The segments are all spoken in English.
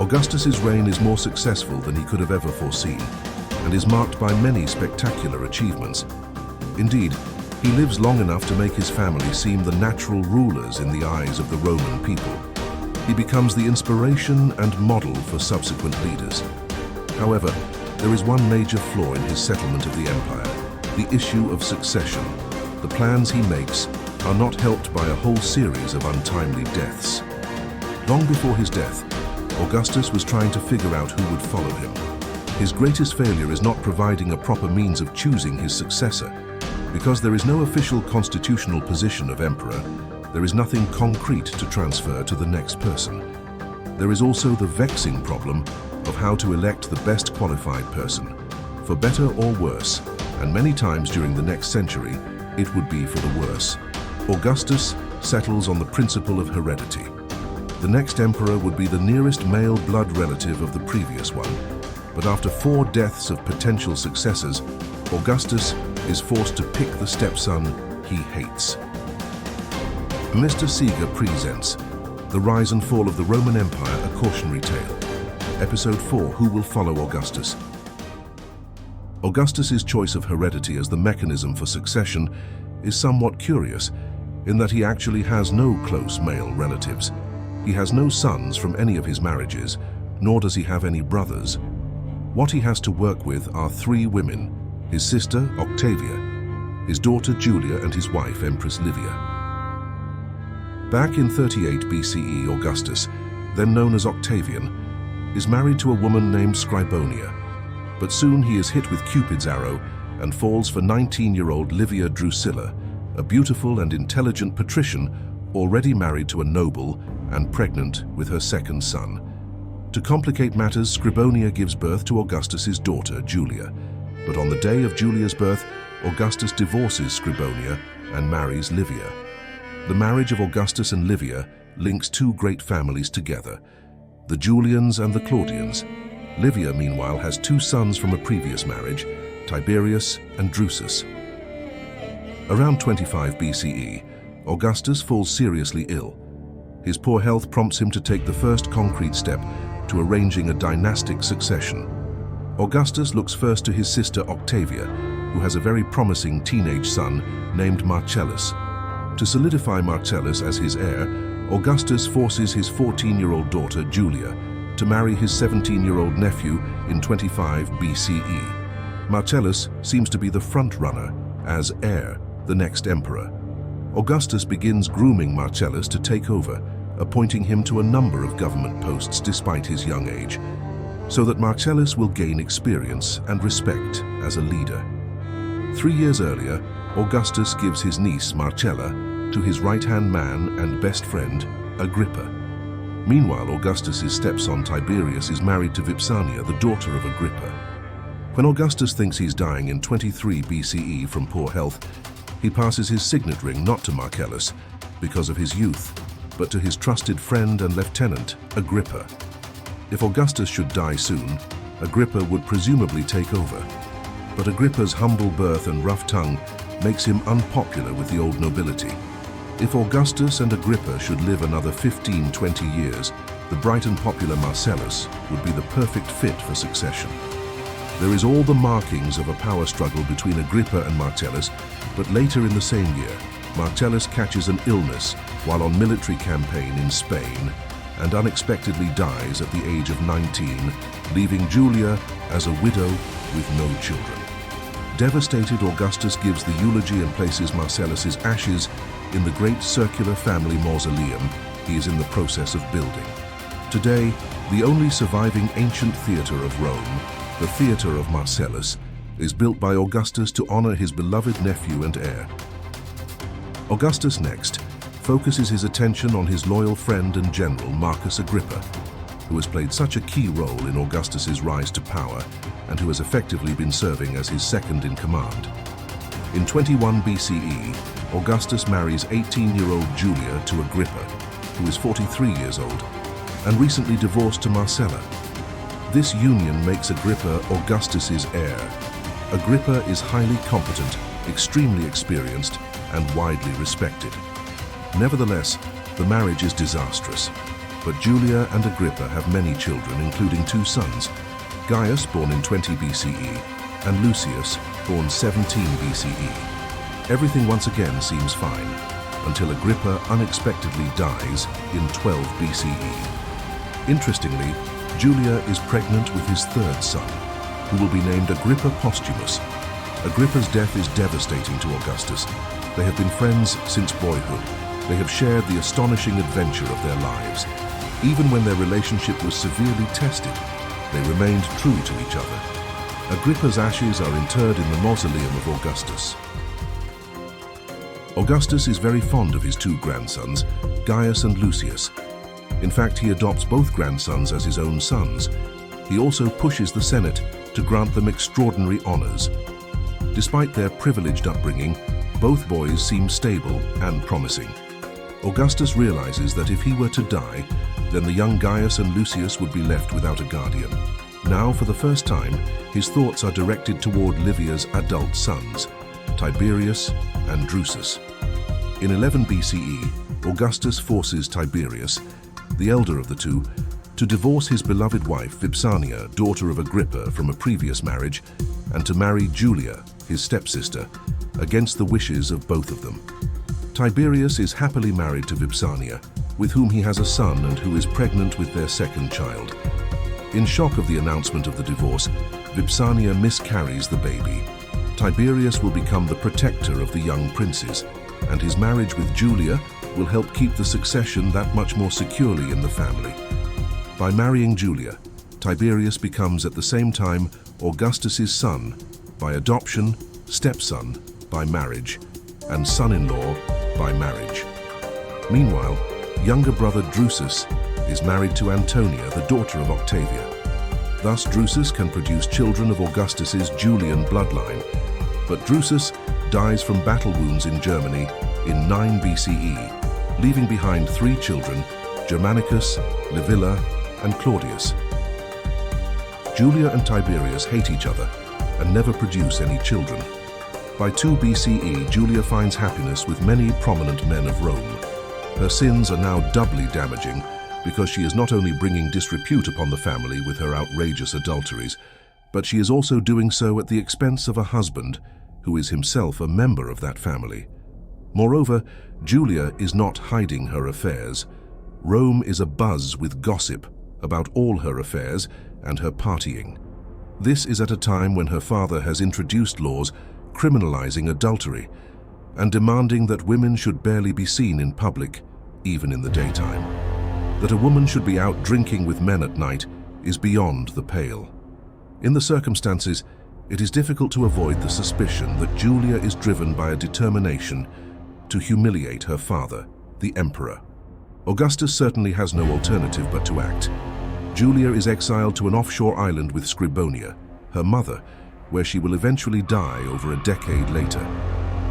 Augustus's reign is more successful than he could have ever foreseen, and is marked by many spectacular achievements. Indeed, he lives long enough to make his family seem the natural rulers in the eyes of the Roman people. He becomes the inspiration and model for subsequent leaders. However, there is one major flaw in his settlement of the empire: the issue of succession. The plans he makes are not helped by a whole series of untimely deaths. Long before his death, Augustus was trying to figure out who would follow him. His greatest failure is not providing a proper means of choosing his successor. Because there is no official constitutional position of emperor, there is nothing concrete to transfer to the next person. There is also the vexing problem of how to elect the best qualified person, for better or worse, and many times during the next century, it would be for the worse. Augustus settles on the principle of heredity. The next emperor would be the nearest male blood relative of the previous one, but after 4 deaths of potential successors, Augustus is forced to pick the stepson he hates. Mr. Seeger presents The Rise and Fall of the Roman Empire, a Cautionary Tale. Episode 4, Who Will Follow Augustus? Augustus's choice of heredity as the mechanism for succession is somewhat curious, in that he actually has no close male relatives. He has no sons from any of his marriages, nor does he have any brothers. What he has to work with are 3 women: his sister, Octavia, his daughter Julia, and his wife, Empress Livia. Back in 38 BCE, Augustus, then known as Octavian, is married to a woman named Scribonia, but soon he is hit with Cupid's arrow and falls for 19-year-old Livia Drusilla, a beautiful and intelligent patrician already married to a noble and pregnant with her second son. To complicate matters, Scribonia gives birth to Augustus's daughter, Julia. But on the day of Julia's birth, Augustus divorces Scribonia and marries Livia. The marriage of Augustus and Livia links 2 great families together, the Julians and the Claudians. Livia, meanwhile, has 2 sons from a previous marriage, Tiberius and Drusus. Around 25 BCE, Augustus falls seriously ill. His poor health prompts him to take the first concrete step to arranging a dynastic succession. Augustus looks first to his sister Octavia, who has a very promising teenage son named Marcellus. To solidify Marcellus as his heir, Augustus forces his 14-year-old daughter Julia to marry his 17-year-old nephew in 25 BCE. Marcellus seems to be the front-runner as heir, the next emperor. Augustus begins grooming Marcellus to take over, appointing him to a number of government posts despite his young age, so that Marcellus will gain experience and respect as a leader. 3 years earlier, Augustus gives his niece Marcella to his right-hand man and best friend, Agrippa. Meanwhile, Augustus's stepson Tiberius is married to Vipsania, the daughter of Agrippa. When Augustus thinks he's dying in 23 BCE from poor health, he passes his signet ring not to Marcellus because of his youth, but to his trusted friend and lieutenant, Agrippa. If Augustus should die soon, Agrippa would presumably take over. But Agrippa's humble birth and rough tongue makes him unpopular with the old nobility. If Augustus and Agrippa should live another 15-20 years, the bright and popular Marcellus would be the perfect fit for succession. There is all the markings of a power struggle between Agrippa and Marcellus, but later in the same year, Marcellus catches an illness while on military campaign in Spain and unexpectedly dies at the age of 19, leaving Julia as a widow with no children. Devastated, Augustus gives the eulogy and places Marcellus's ashes in the great circular family mausoleum he is in the process of building. Today, the only surviving ancient theatre of Rome, the Theatre of Marcellus, is built by Augustus to honor his beloved nephew and heir. Augustus next focuses his attention on his loyal friend and general Marcus Agrippa, who has played such a key role in Augustus's rise to power and who has effectively been serving as his second in command. In 21 BCE, Augustus marries 18-year-old Julia to Agrippa, who is 43 years old, and recently divorced to Marcella. This union makes Agrippa Augustus's heir. Agrippa is highly competent, extremely experienced, and widely respected. Nevertheless, the marriage is disastrous. But Julia and Agrippa have many children, including 2 sons, Gaius, born in 20 BCE, and Lucius, born 17 BCE. Everything once again seems fine, until Agrippa unexpectedly dies in 12 BCE. Interestingly, Julia is pregnant with his 3rd son, who will be named Agrippa Posthumus. Agrippa's death is devastating to Augustus. They have been friends since boyhood. They have shared the astonishing adventure of their lives. Even when their relationship was severely tested, they remained true to each other. Agrippa's ashes are interred in the mausoleum of Augustus. Augustus is very fond of his 2 grandsons, Gaius and Lucius. In fact, he adopts both grandsons as his own sons. He also pushes the Senate to grant them extraordinary honors. Despite their privileged upbringing, both boys seem stable and promising. Augustus realizes that if he were to die, then the young Gaius and Lucius would be left without a guardian. Now, for the first time, his thoughts are directed toward Livia's adult sons, Tiberius and Drusus. In 11 BCE, Augustus forces Tiberius, the elder of the 2, to divorce his beloved wife Vipsania, daughter of Agrippa from a previous marriage, and to marry Julia, his stepsister, against the wishes of both of them. Tiberius is happily married to Vipsania, with whom he has a son and who is pregnant with their 2nd child. In shock of the announcement of the divorce, Vipsania miscarries the baby. Tiberius will become the protector of the young princes, and his marriage with Julia will help keep the succession that much more securely in the family. By marrying Julia, Tiberius becomes at the same time Augustus's son by adoption, stepson by marriage, and son-in-law by marriage. Meanwhile, younger brother Drusus is married to Antonia, the daughter of Octavia. Thus, Drusus can produce children of Augustus's Julian bloodline, but Drusus dies from battle wounds in Germany in 9 BCE, leaving behind 3 children, Germanicus, Livia, and Claudius. Julia and Tiberius hate each other and never produce any children. By 2 BCE, Julia finds happiness with many prominent men of Rome. Her sins are now doubly damaging because she is not only bringing disrepute upon the family with her outrageous adulteries, but she is also doing so at the expense of a husband who is himself a member of that family. Moreover, Julia is not hiding her affairs. Rome is abuzz with gossip about all her affairs and her partying. This is at a time when her father has introduced laws criminalizing adultery and demanding that women should barely be seen in public, even in the daytime. That a woman should be out drinking with men at night is beyond the pale. In the circumstances, it is difficult to avoid the suspicion that Julia is driven by a determination to humiliate her father, the emperor. Augustus certainly has no alternative but to act. Julia is exiled to an offshore island with Scribonia, her mother, where she will eventually die over a decade later.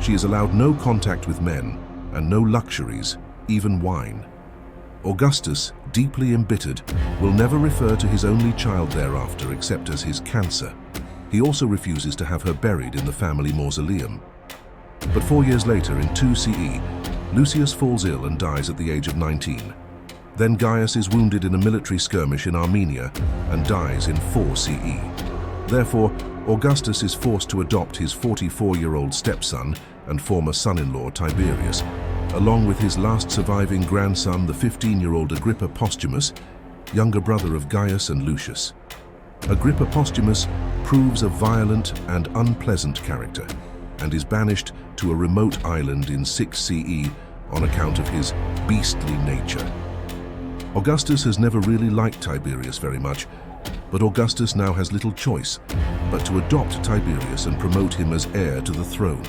She is allowed no contact with men and no luxuries, even wine. Augustus, deeply embittered, will never refer to his only child thereafter except as his cancer. He also refuses to have her buried in the family mausoleum. But 4 years later, in 2 CE, Lucius falls ill and dies at the age of 19. Then Gaius is wounded in a military skirmish in Armenia and dies in 4 CE. Therefore, Augustus is forced to adopt his 44-year-old stepson and former son-in-law Tiberius, along with his last surviving grandson, the 15-year-old Agrippa Posthumus, younger brother of Gaius and Lucius. Agrippa Posthumus proves a violent and unpleasant character and is banished to a remote island in 6 CE on account of his beastly nature. Augustus has never really liked Tiberius very much, but Augustus now has little choice but to adopt Tiberius and promote him as heir to the throne.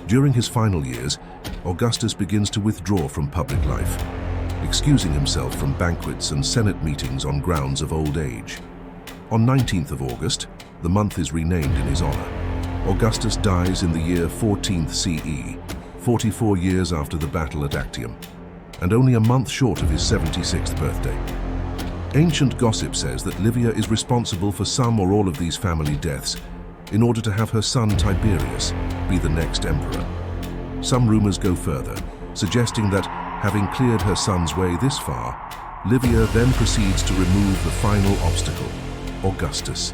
During his final years, Augustus begins to withdraw from public life, excusing himself from banquets and Senate meetings on grounds of old age. On 19th of August, the month is renamed in his honor. Augustus dies in the year 14th CE, 44 years after the battle at Actium, and only a month short of his 76th birthday. Ancient gossip says that Livia is responsible for some or all of these family deaths in order to have her son Tiberius be the next emperor. Some rumors go further, suggesting that, having cleared her son's way this far, Livia then proceeds to remove the final obstacle, Augustus.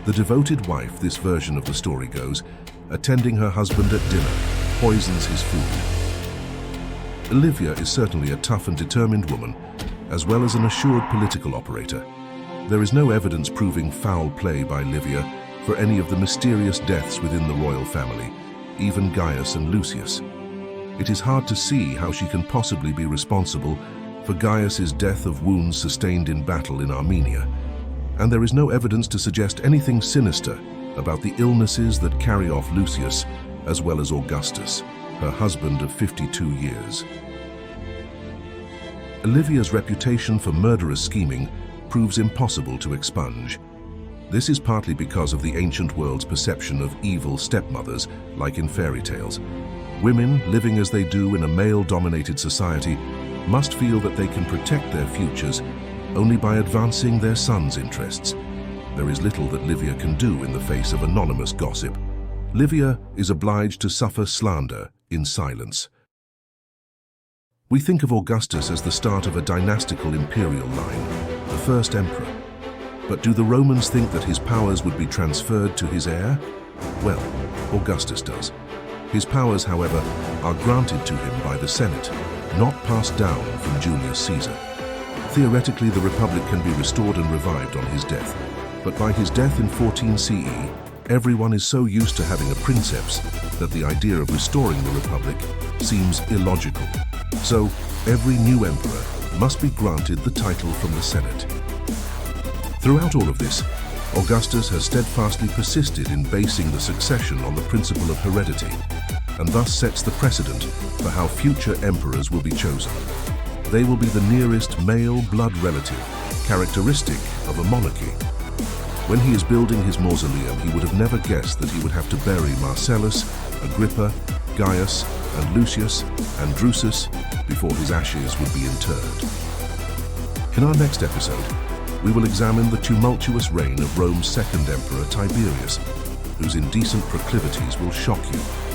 The devoted wife, this version of the story goes, attending her husband at dinner, poisons his food. Livia is certainly a tough and determined woman, as well as an assured political operator. There is no evidence proving foul play by Livia for any of the mysterious deaths within the royal family, even Gaius and Lucius. It is hard to see how she can possibly be responsible for Gaius's death of wounds sustained in battle in Armenia, and there is no evidence to suggest anything sinister about the illnesses that carry off Lucius as well as Augustus, her husband of 52 years. Livia's reputation for murderous scheming proves impossible to expunge. This is partly because of the ancient world's perception of evil stepmothers, like in fairy tales. Women, living as they do in a male-dominated society, must feel that they can protect their futures only by advancing their sons' interests. There is little that Livia can do in the face of anonymous gossip. Livia is obliged to suffer slander in silence. We think of Augustus as the start of a dynastical imperial line, the first emperor. But do the Romans think that his powers would be transferred to his heir? Well, Augustus does. His powers, however, are granted to him by the Senate, not passed down from Julius Caesar. Theoretically, the Republic can be restored and revived on his death, but by his death in 14 CE, everyone is so used to having a princeps that the idea of restoring the Republic seems illogical. So, every new emperor must be granted the title from the Senate. Throughout all of this, Augustus has steadfastly persisted in basing the succession on the principle of heredity, and thus sets the precedent for how future emperors will be chosen. They will be the nearest male blood relative, characteristic of a monarchy. When he is building his mausoleum, he would have never guessed that he would have to bury Marcellus, Agrippa, Gaius, and Lucius, and Drusus before his ashes would be interred. In our next episode, we will examine the tumultuous reign of Rome's second emperor, Tiberius, whose indecent proclivities will shock you.